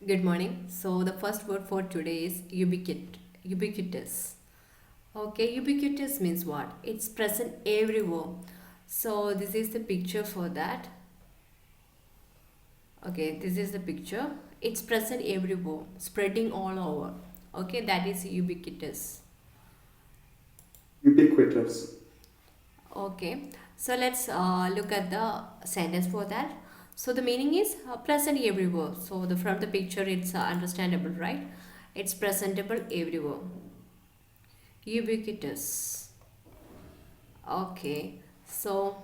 Good morning. So the first word for today is ubiquitous. Okay, ubiquitous means what? It's present everywhere. So this is the picture for that. Okay, this is the picture. It's present everywhere, spreading all over. Okay, that is ubiquitous. Ubiquitous. Okay, so let's look at the sentence for that. So the meaning is present everywhere. So the from the picture it's understandable, right? It's presentable everywhere. Ubiquitous. Okay, so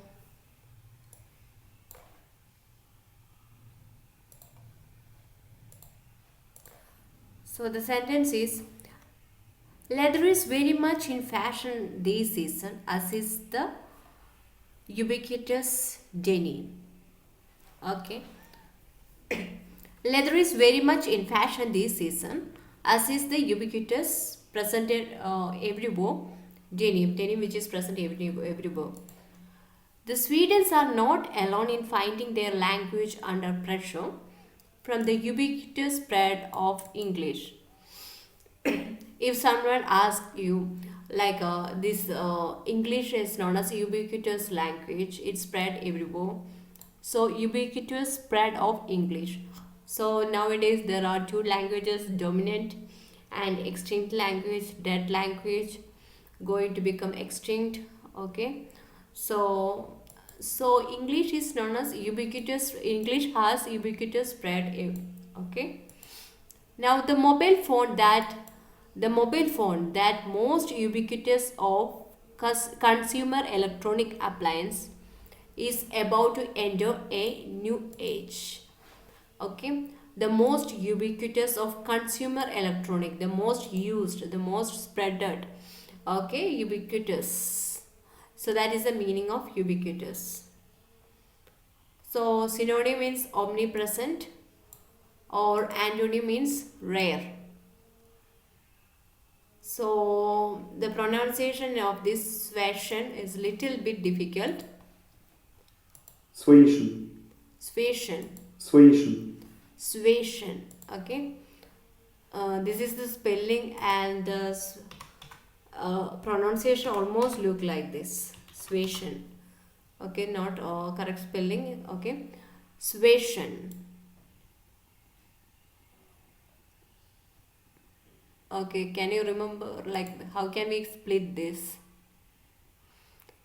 the sentence is leather is very much in fashion this season, as is the ubiquitous denim. Okay, leather is very much in fashion this season, as is the ubiquitous presented everywhere denim, which is present everywhere. The Swedes are not alone in finding their language under pressure from the ubiquitous spread of English. If someone asks you, like this English is known as ubiquitous language, it's spread everywhere. So ubiquitous spread of English. So nowadays there are two languages dominant and extinct language, dead language, going to become extinct. Okay, so English is known as ubiquitous. English has ubiquitous spread. Okay. Now the mobile phone that most ubiquitous of consumer electronic appliance is about to enter a new age. Okay, the most ubiquitous of consumer electronic, the most used, the most spreaded. Okay, ubiquitous. So that is the meaning of ubiquitous. So synonym means omnipresent or antonym means rare. So the pronunciation of this version is little bit difficult. Suation. Suation, Suation. suation. Okay. This is the spelling and the pronunciation almost look like this. Suation. Okay, not correct spelling. Okay, suation. Okay, can you remember like how can we split this?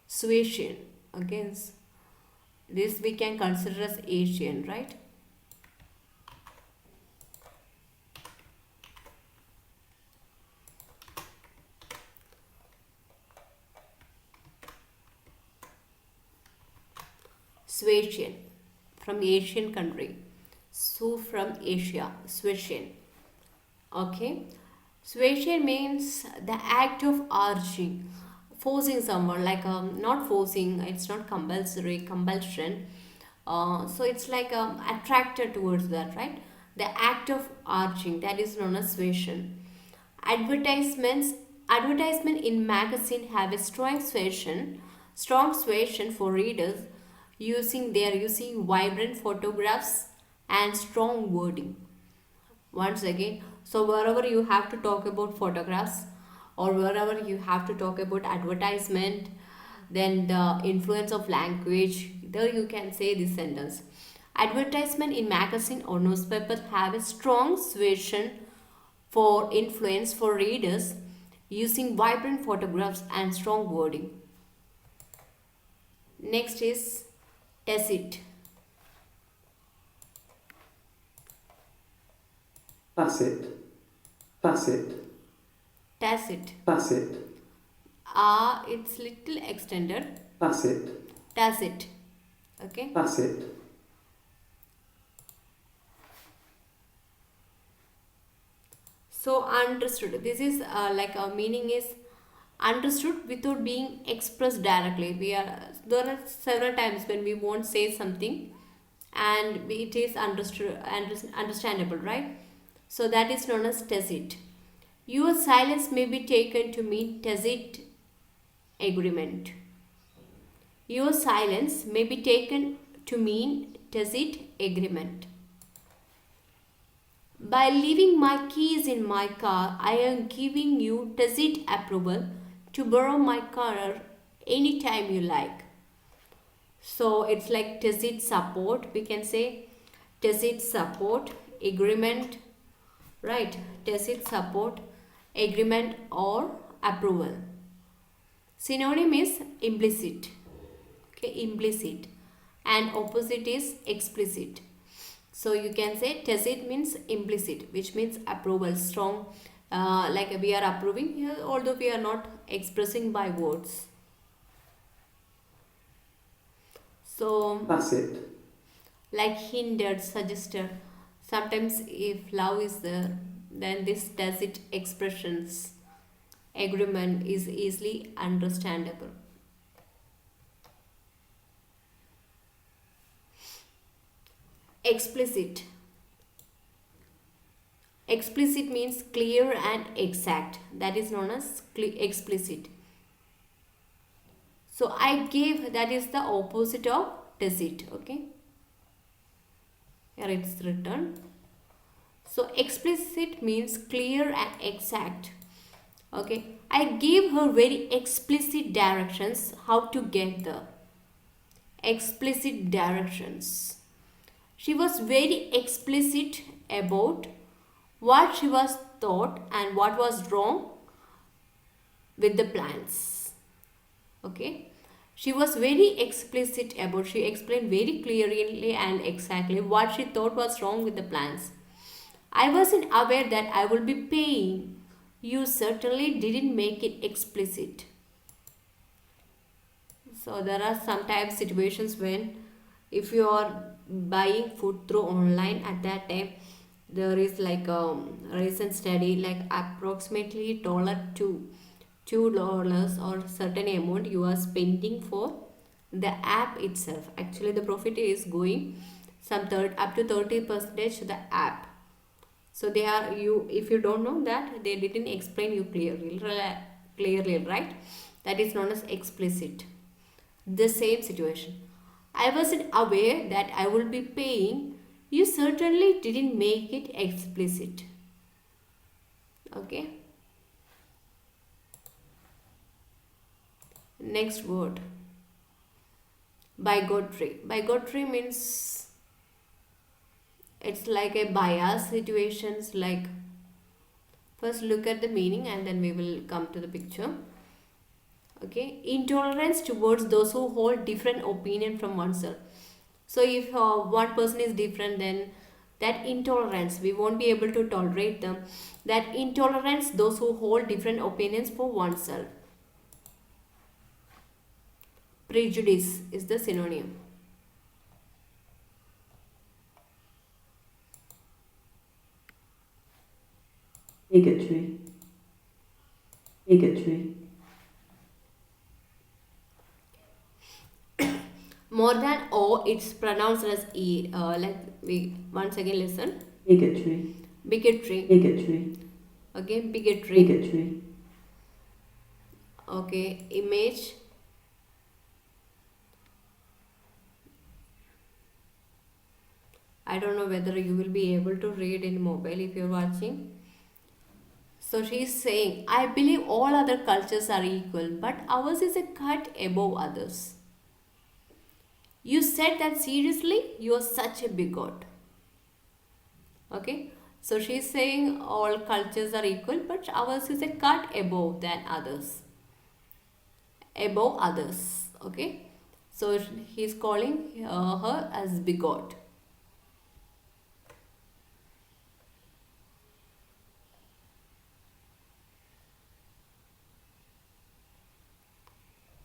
Suation. Okay, this we can consider as Asian, right? Suasian from Asian country. Su from Asia. Suasian. Okay. Suasion means the act of urging, forcing someone, like not forcing, it's not compulsory, compulsion. So it's like attracted towards that, right? The act of urging, that is known as suasion. Advertisements, advertisement in magazine have a strong suasion for readers using they are using vibrant photographs and strong wording. Once again, so wherever you have to talk about photographs or wherever you have to talk about advertisement, then the influence of language, there you can say this sentence. Advertisement in magazine or newspaper have a strong suasion for influence for readers using vibrant photographs and strong wording. Next is tacit. Tacit. Tacit. Tacit. Tacit. It's little extended. Tacit. Tacit. Okay. Tacit. So understood. This is like a meaning is understood without being expressed directly. We are there are several times when we won't say something, and it is understood and understandable, right? So that is known as tacit. Your silence may be taken to mean tacit agreement. Your silence may be taken to mean tacit agreement. By leaving my keys in my car, I am giving you tacit approval to borrow my car anytime you like. So it's like tacit support, we can say tacit support agreement, right? Tacit support agreement or approval. Synonym is implicit. Okay, implicit, and opposite is explicit. So you can say tacit means implicit, which means approval, strong, like we are approving here, although we are not expressing by words. So tacit, like hindered, suggested. Sometimes if love is there, then this tacit expressions agreement is easily understandable. Explicit. Explicit means clear and exact. That is known as explicit. So I gave, that is the opposite of tacit. Okay. Here it's written. So explicit means clear and exact. Okay. I gave her very explicit directions how to get there. Explicit directions. She was very explicit about what she was taught and what was wrong with the plans. Okay. She was very explicit about, she explained very clearly and exactly what she thought was wrong with the plans. I wasn't aware that I would be paying. You certainly didn't make it explicit. So there are sometimes situations when if you are buying food through online, at that time there is like a recent study like approximately $2 or certain amount you are spending for the app itself. Actually the profit is going some third up to 30% to the app. So they are, you, if you don't know that, they didn't explain you clearly, right? That is known as explicit. The same situation. I wasn't aware that I will be paying. You certainly didn't make it explicit. Okay. Next word. Bigotry. Bigotry means it's like a bias situations, like first look at the meaning and then we will come to the picture. Okay, intolerance towards those who hold different opinion from oneself. So if one person is different, then that intolerance, we won't be able to tolerate them. That intolerance, those who hold different opinions for oneself. Prejudice is the synonym. Bigotry. Bigotry. More than O, it's pronounced as E. Like we once again listen. Bigotry. Bigotry. Bigotry. Again, bigotry. Bigotry. Okay, image. I don't know whether you will be able to read in mobile if you're watching. So she's saying, I believe all other cultures are equal, but ours is a cut above others. You said that seriously? You are such a bigot. Okay. So she's saying all cultures are equal, but ours is a cut above than others. Above others. Okay. So he's calling her as bigot.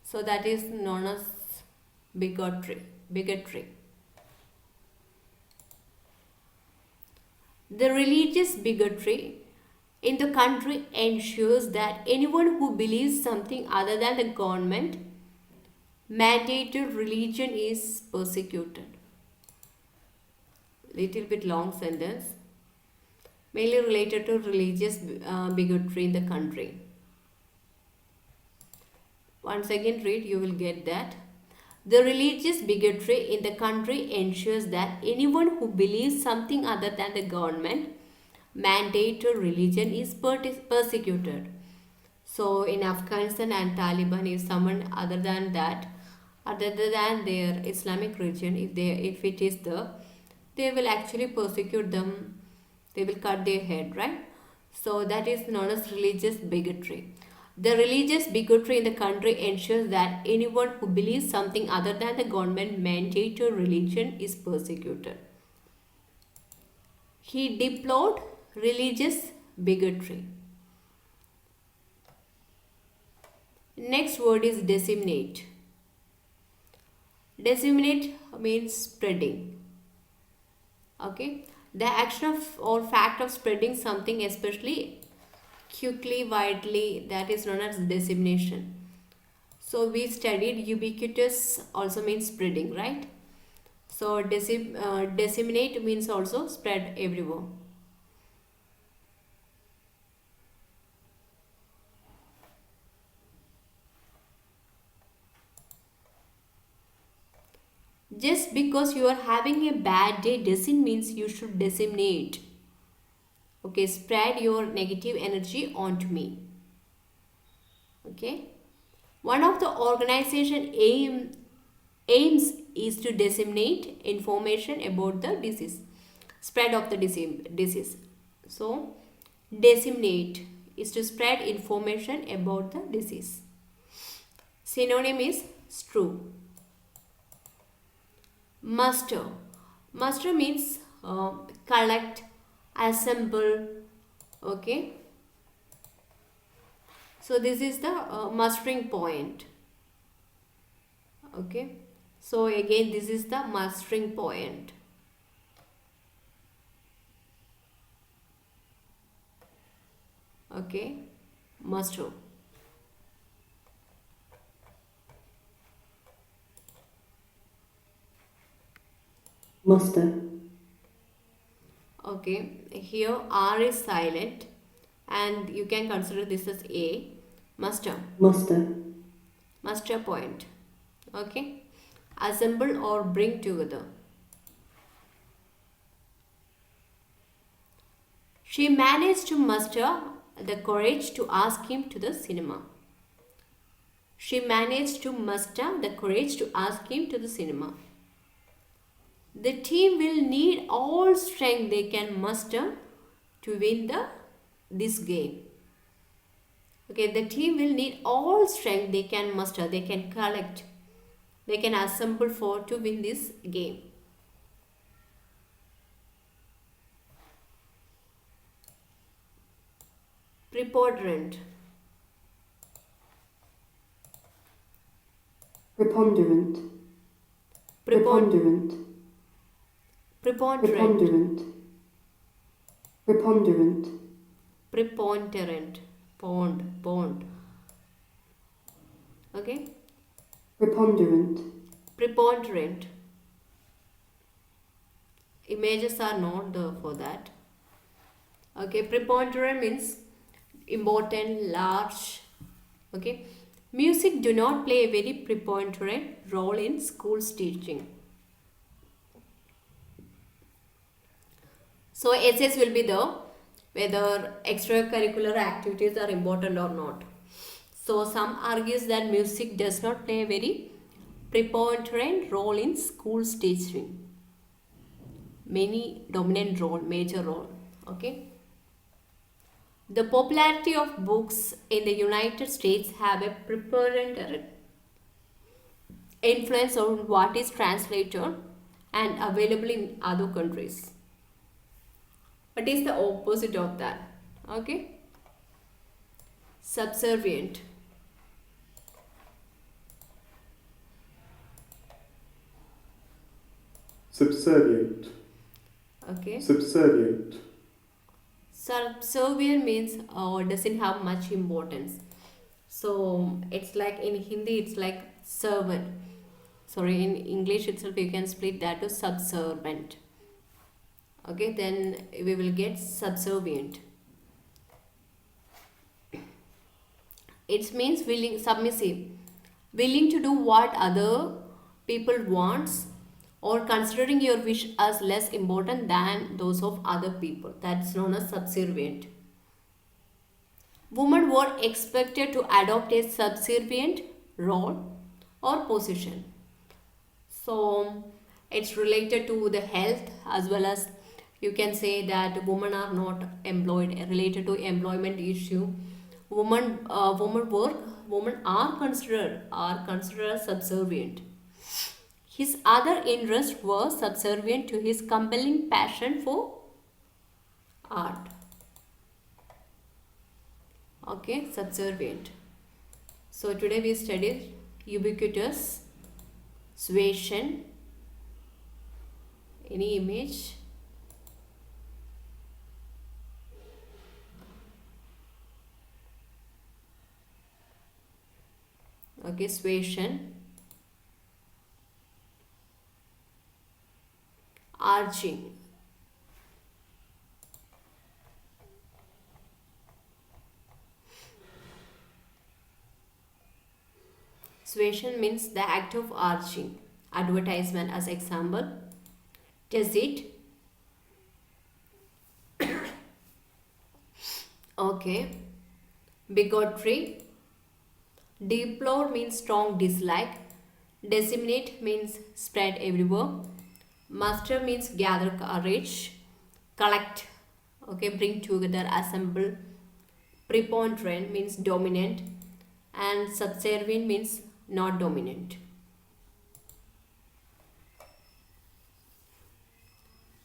So that is known as bigotry. Bigotry. The religious bigotry in the country ensures that anyone who believes something other than the government mandated religion is persecuted. Little bit long sentence. Mainly related to religious bigotry in the country. Once again read, you will get that. The religious bigotry in the country ensures that anyone who believes something other than the government mandate religion is persecuted. So in Afghanistan and Taliban, if someone other than their Islamic religion, if it is they will actually persecute them. They will cut their head, right? So that is known as religious bigotry. The religious bigotry in the country ensures that anyone who believes something other than the government mandated religion is persecuted. He deplored religious bigotry. Next word is disseminate. Disseminate means spreading. Okay, the action of or fact of spreading something, especially quickly, widely, that is known as dissemination. So we studied ubiquitous also means spreading, right? So disseminate means also spread everywhere. Just because you are having a bad day doesn't mean you should disseminate. Okay, spread your negative energy onto me. Okay, one of the organization aims is to disseminate information about the disease, spread of the disease. So disseminate is to spread information about the disease. Synonym is strew. Muster. Muster means collect, assemble. Okay. So this is the mustering point. Okay. So again, this is the mustering point. Okay. Muster. Muster. Okay, here R is silent and you can consider this as A. Muster. Muster. Muster point. Okay, assemble or bring together. She managed to muster the courage to ask him to the cinema. She managed to muster the courage to ask him to the cinema. The team will need all strength they can muster to win this game. Okay, the team will need all strength they can muster, they can collect, they can assemble to win this game. Preponderant. Preponderant. Preponderant. Preponderant. Preponderant. Preponderant. Pond. Okay. Preponderant. Preponderant. Images are not there for that. Okay. Preponderant means important, large. Okay. Music do not play a very preponderant role in schools teaching. So essays will be there whether extracurricular activities are important or not. So some argues that music does not play a very preponderant role in schools teaching. Many dominant role, major role. Okay. The popularity of books in the United States have a preponderant influence on what is translated and available in other countries. What is the opposite of that? Okay. Subservient. Subservient. Okay. Subservient. Subservient means doesn't have much importance. So it's like in Hindi it's like servant. Sorry, in English itself you can split that to subservient. Okay, then we will get subservient. It means willing, submissive, willing to do what other people wants or considering your wish as less important than those of other people. That's known as subservient. Women were expected to adopt a subservient role or position. So it's related to the health, as well as you can say that women are not employed, related to employment issue. Women are considered subservient. His other interests were subservient to his compelling passion for art. Okay, subservient. So today we studied ubiquitous, suasion. Any image? Okay, suasion, arching. Suasion means the act of arching. Advertisement as example. Tacit. Okay. Bigotry. Deplore means strong dislike. Disseminate means spread everywhere. Muster means gather courage. Collect. Okay, bring together, assemble. Preponderant means dominant. And subservient means not dominant.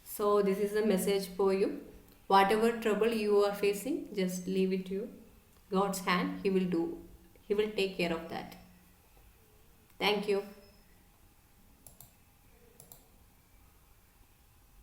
So this is a message for you. Whatever trouble you are facing, just leave it to God's hand. He will take care of that. Thank you.